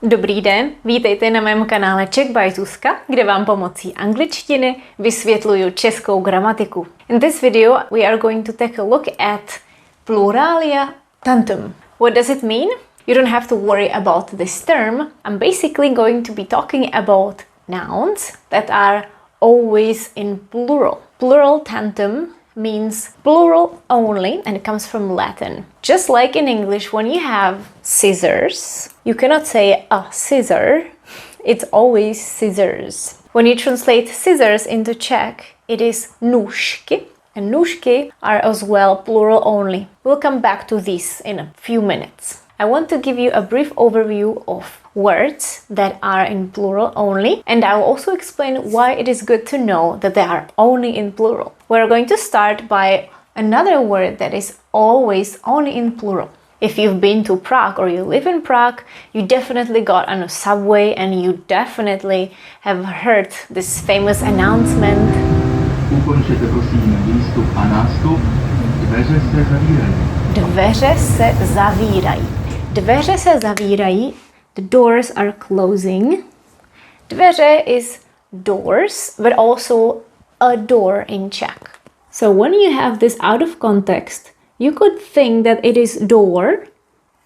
Dobrý den, vítejte na mém kanále Czech by Zuzka, kde vám pomocí angličtiny vysvětluju českou gramatiku. In this video we are going to take a look at Pluralia Tantum. What does it mean? You don't have to worry about this term. I'm basically going to be talking about nouns that are always in plural. Plural tantum means plural only, and it comes from Latin. Just like in English, when you have scissors, you cannot say a scissor, it's always scissors. When you translate scissors into Czech, it is nůžky, and nůžky are as well plural only. We'll come back to this in a few minutes. I want to give you a brief overview of words that are in plural only, and I will also explain why it is good to know that they are only in plural. We're going to start by another word that is always only in plural. If you've been to Prague or you live in Prague, you definitely got on a subway and you definitely have heard this famous announcement. Ukončete prosím výstup a nástup, dveře se zavírají. Dveře se zavírají. Dveře se zavírají. The doors are closing. Dveře is doors, but also a door in Czech. So when you have this out of context, you could think that it is door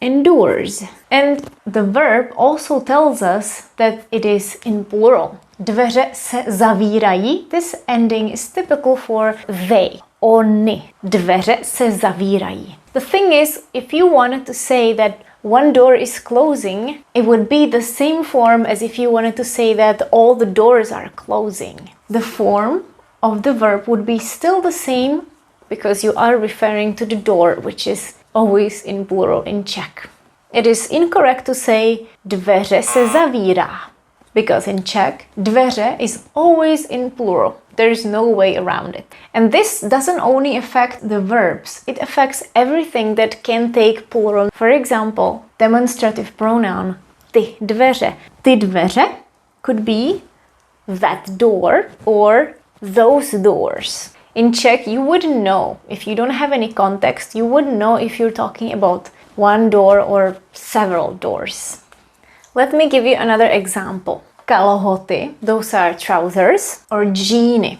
and doors. And the verb also tells us that it is in plural. Dveře se zavírají. This ending is typical for they. Oni. Dveře se zavírají. The thing is, if you wanted to say that one door is closing, it would be the same form as if you wanted to say that all the doors are closing. The form of the verb would be still the same because you are referring to the door, which is always in plural in Czech. It is incorrect to say dveře se zavírá, because in Czech, dveře is always in plural. There is no way around it. And this doesn't only affect the verbs, it affects everything that can take plural. For example, demonstrative pronoun ty dveře. Ty dveře could be that door or those doors. In Czech, you wouldn't know. If you don't have any context, you wouldn't know if you're talking about one door or several doors. Let me give you another example. Kalhoty, those are trousers, or džíny,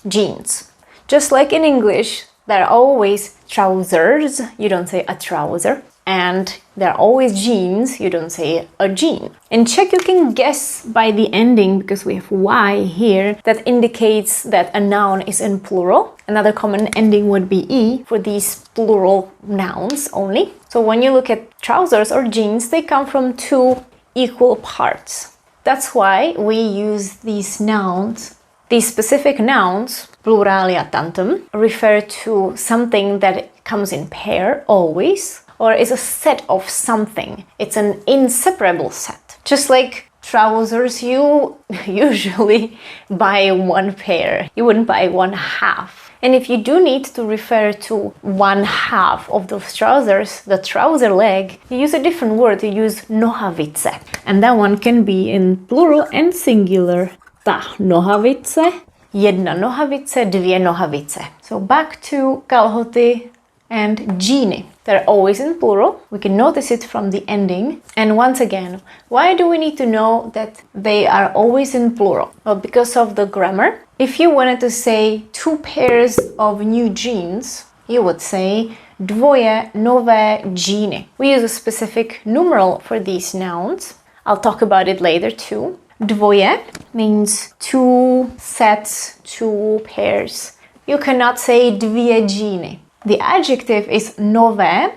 jeans. Just like in English, there are always trousers, you don't say a trouser, and there are always jeans, you don't say a jean. In Czech, you can guess by the ending, because we have Y here, that indicates that a noun is in plural. Another common ending would be E for these plural nouns only. So when you look at trousers or jeans, they come from two equal parts. That's why we use these nouns, these specific nouns, Pluralia Tantum, refer to something that comes in pair always, or is a set of something. It's an inseparable set. Just like trousers, you usually buy one pair. You wouldn't buy one half. And if you do need to refer to one half of those trousers, the trouser leg, you use a different word, you use nohavice. And that one can be in plural and singular. Ta nohavice, jedna nohavice, dvě nohavice. So back to kalhoty and džíny. They're always in plural. We can notice it from the ending. And once again, why do we need to know that they are always in plural? Well, because of the grammar. If you wanted to say two pairs of new jeans, you would say dvoje nové džíny. We use a specific numeral for these nouns. I'll talk about it later too. Dvoje means two sets, two pairs. You cannot say dvě džíny. The adjective is nové.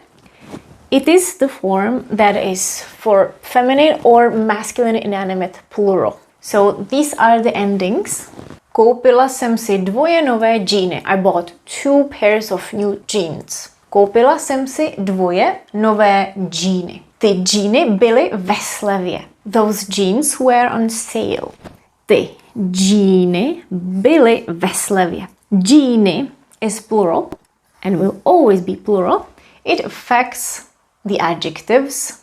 It is the form that is for feminine or masculine inanimate plural. So these are the endings. Koupila jsem si dvoje nové džíny. I bought two pairs of new jeans. Koupila jsem si dvoje nové džíny. Ty džíny byly ve slevě. Those jeans were on sale. Ty džíny byly ve slevě. Džíny is plural and will always be plural. It affects the adjectives,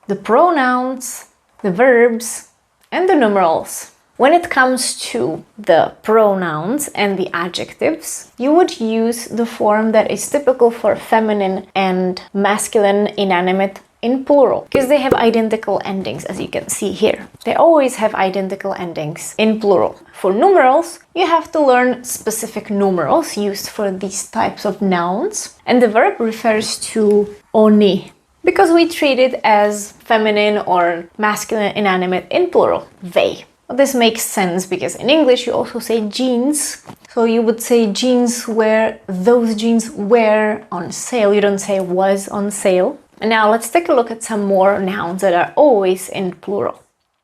the pronouns, the verbs, and the numerals. When it comes to the pronouns and the adjectives, you would use the form that is typical for feminine and masculine inanimate in plural because they have identical endings, as you can see here. They always have identical endings in plural. For numerals, you have to learn specific numerals used for these types of nouns. And the verb refers to oni, because we treat it as feminine or masculine inanimate in plural, they. Well, this makes sense because in English you also say jeans. So you would say jeans were, those jeans were on sale. You don't say was on sale. And now let's take a look at some more nouns that are always in plural.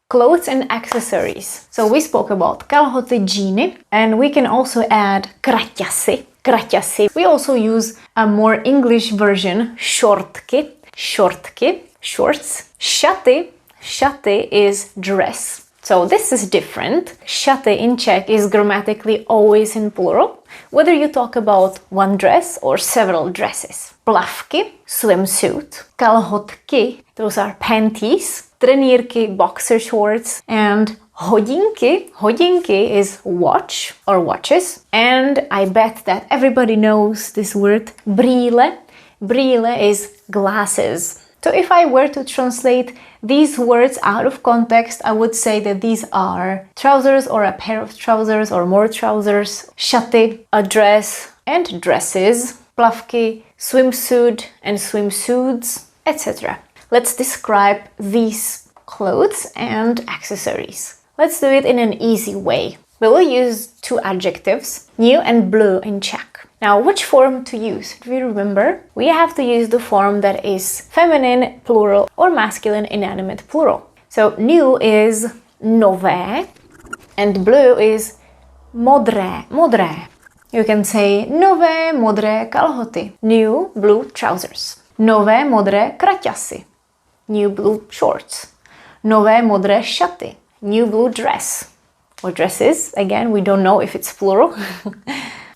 Clothes and accessories. So we spoke about kalhoty, džíny, and we can also add kraťasy. Kraťasy. We also use a more English version, šortky. Šortky, shorts. Šaty. Šaty is dress. So this is different. Šaty in Czech is grammatically always in plural, whether you talk about one dress or several dresses. Plavky, swimsuit. Kalhotky, those are panties. Trenýrky, boxer shorts. And hodinky, hodinky is watch or watches. And I bet that everybody knows this word, brýle. Brýle is glasses. So if I were to translate these words out of context, I would say that these are trousers or a pair of trousers or more trousers, šaty, a dress and dresses, plavky, swimsuit and swimsuits, etc. Let's describe these clothes and accessories. Let's do it in an easy way. We will use two adjectives, new and blue in Czech. Now, which form to use? Do you remember? We have to use the form that is feminine plural or masculine inanimate plural. So new is nové and blue is modré, modré. You can say nové modré kalhoty, new blue trousers. Nové modré kraťasy, new blue shorts. Nové modré šaty, new blue dress. Or dresses, again, we don't know if it's plural.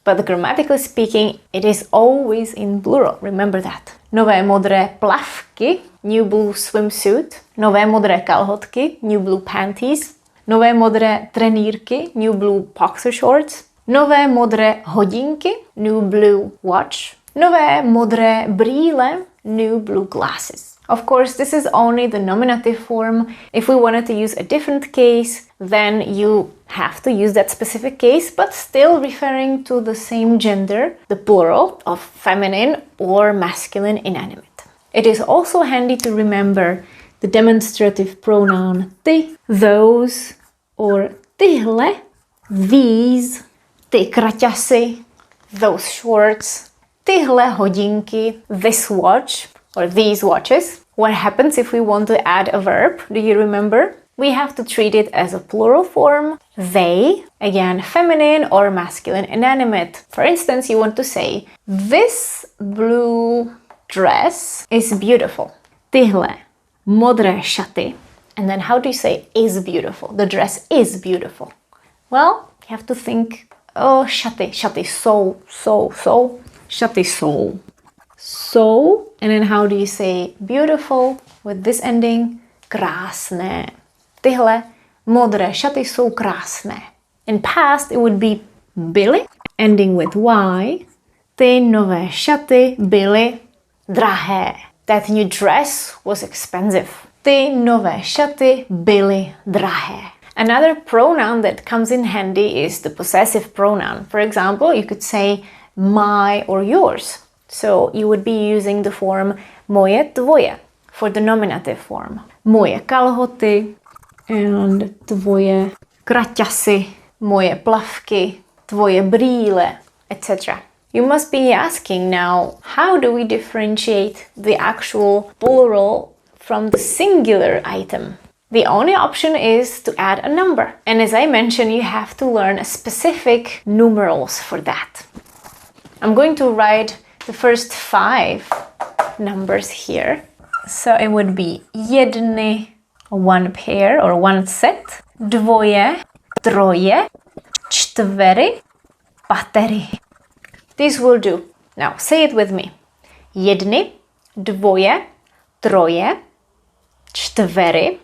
But grammatically speaking, it is always in plural. Remember that. Nové modré plavky, new blue swimsuit. Nové modré kalhotky, new blue panties. Nové modré trenýrky, new blue boxer shorts. Nové modré hodinky, new blue watch. Nové modré brýle, new blue glasses. Of course, this is only the nominative form. If we wanted to use a different case, then you have to use that specific case, but still referring to the same gender, the plural of feminine or masculine inanimate. It is also handy to remember the demonstrative pronoun ty, those, or tyhle, these, ty kraťasy, those shorts, tyhle hodinky, this watch, or these watches. What happens if we want to add a verb? Do you remember? We have to treat it as a plural form. They, again, feminine or masculine inanimate. For instance, you want to say, this blue dress is beautiful. Tyhle modré šaty. And then how do you say is beautiful? The dress is beautiful. Well, you have to think, oh, šaty, šaty, so, šaty, so. So, and then how do you say beautiful with this ending? Krásné. Tyhle modré šaty jsou krásné. In past, it would be byly, ending with y. Ty nové šaty byly drahé. That new dress was expensive. Ty nové šaty byly drahé. Another pronoun that comes in handy is the possessive pronoun. For example, you could say my or yours. So you would be using the form moje, tvoje for the nominative form. Moje kalhoty and tvoje kraťasy, moje plavky, tvoje brýle, etc. You must be asking now, how do we differentiate the actual plural from the singular item? The only option is to add a number. And as I mentioned, you have to learn specific numerals for that. I'm going to write the first 5 numbers here. So it would be jedny, one pair or one set, dvoje, troje, čtvery, patery. This will do. Now say it with me. Jedny, dvoje, troje, čtvery,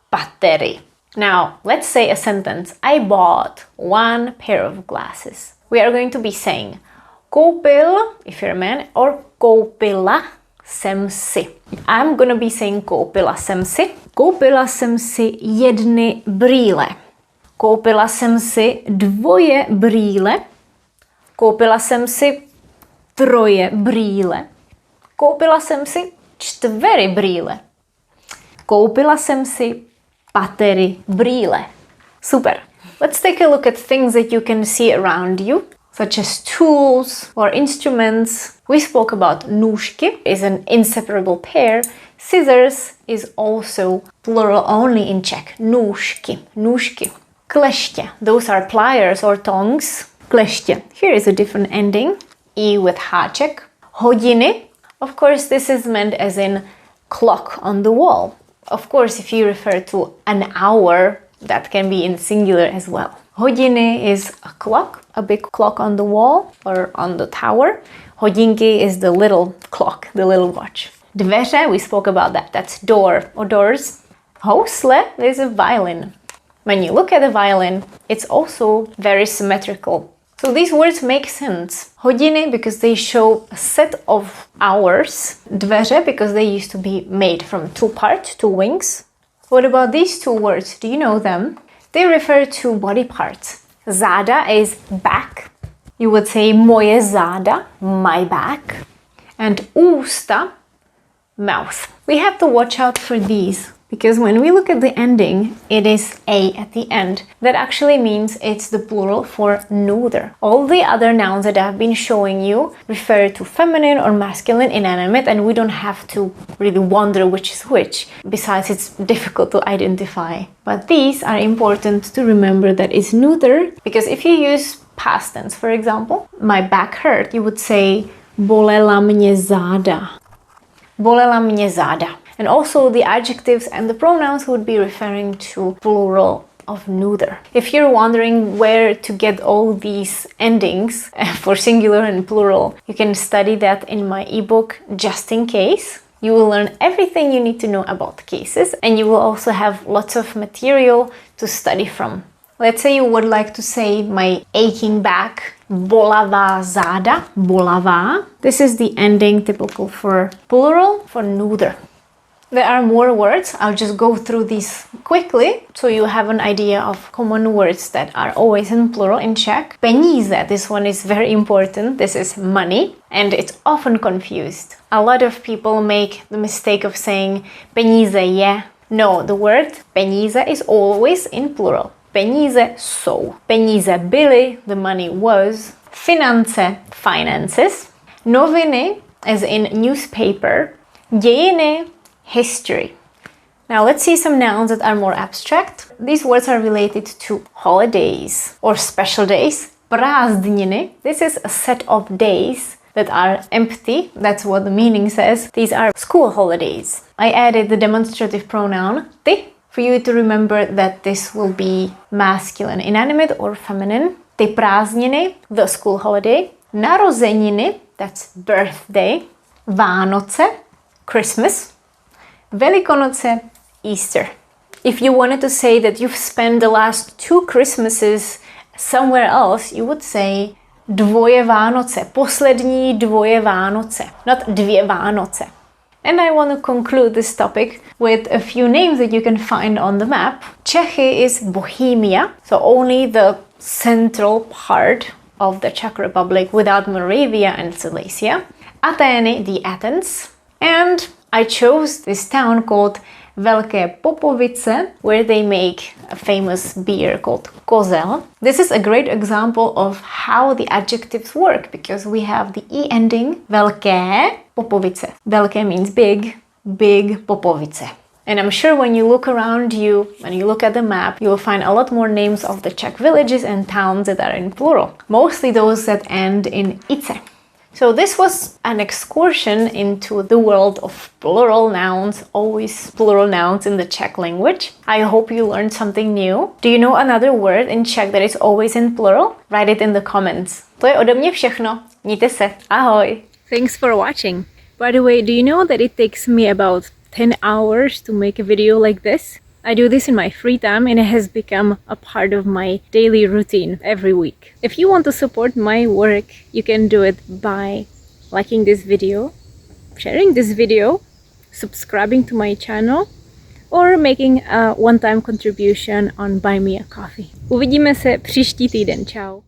patery. Now let's say a sentence. I bought 1 pair of glasses. We are going to be saying koupil, if you're a man, or koupila jsem si. I'm gonna be saying koupila jsem si. Koupila jsem si jedny brýle. Koupila jsem si 2 brýle. Koupila jsem si 3 brýle. Koupila jsem si 4 brýle. Koupila jsem si 4 brýle. Super. Let's take a look at things that you can see around you, such as tools or instruments. We spoke about nůžky is an inseparable pair. Scissors is also plural only in Czech. Nůžky, nůžky. Kleště, those are pliers or tongs. Kleště, here is a different ending. E with háček. Hodiny, of course this is meant as in clock on the wall. Of course if you refer to an hour, that can be in singular as well. Hodiny is a clock, a big clock on the wall or on the tower. Hodinky is the little clock, the little watch. Dveře, we spoke about that, that's door or doors. Housle is a violin. When you look at a violin, it's also very symmetrical. So these words make sense. Hodiny because they show a set of hours. Dveře because they used to be made from 2 parts, 2 wings. What about these 2 words? Do you know them? They refer to body parts. Záda is back. You would say moje záda, my back. And ústa, mouth. We have to watch out for these because when we look at the ending, it is a at the end. That actually means it's the plural for neither. All the other nouns that I've been showing you refer to feminine or masculine inanimate, and we don't have to really wonder which is which. Besides, it's difficult to identify. But these are important to remember that it's neuter, because if you use past tense, for example, my back hurt, you would say bolela mě záda. Bolela mě záda. And also the adjectives and the pronouns would be referring to plural of neuter. If you're wondering where to get all these endings for singular and plural, you can study that in my ebook Just in Case. You will learn everything you need to know about cases, and you will also have lots of material to study from. Let's say you would like to say my aching back, bolavá záda, bolavá. This is the ending typical for plural for neuter. There are more words. I'll just go through these quickly so you have an idea of common words that are always in plural in Czech. Peníze, this one is very important. This is money, and it's often confused. A lot of people make the mistake of saying peníze je. No, the word peníze is always in plural. Peníze jsou. Peníze byly, the money was. Finance, finances. Noviny, as in newspaper. Dějiny, history. Now let's see some nouns that are more abstract. These words are related to holidays or special days. Prázdniny, this is a set of days that are empty. That's what the meaning says. These are school holidays. I added the demonstrative pronoun ty for you to remember that this will be masculine, inanimate or feminine. Ty prázdniny, the school holiday. Narozeniny, that's birthday. Vánoce, Christmas. Velikonoce, Easter. If you wanted to say that you've spent the last 2 Christmases somewhere else, you would say dvoje Vánoce, poslední dvoje Vánoce, not dvě Vánoce. And I want to conclude this topic with a few names that you can find on the map. Czechy is Bohemia, so only the central part of the Czech Republic without Moravia and Silesia. Atheny, the Athens. And I chose this town called Velké Popovice, where they make a famous beer called kozel. This is a great example of how the adjectives work, because we have the E ending, Velké Popovice. Velké means big, big Popovice. And I'm sure when you look around you, when you look at the map, you will find a lot more names of the Czech villages and towns that are in plural. Mostly those that end in ice. So this was an excursion into the world of plural nouns, always plural nouns in the Czech language. I hope you learned something new. Do you know another word in Czech that is always in plural? Write it in the comments. To je ode mě všechno. Mějte se. Ahoj. Thanks for watching. By the way, do you know that it takes me about 10 hours to make a video like this? I do this in my free time, and it has become a part of my daily routine every week. If you want to support my work, you can do it by liking this video, sharing this video, subscribing to my channel or making a one-time contribution on Buy Me a Coffee. Uvidíme se příští týden. Čau.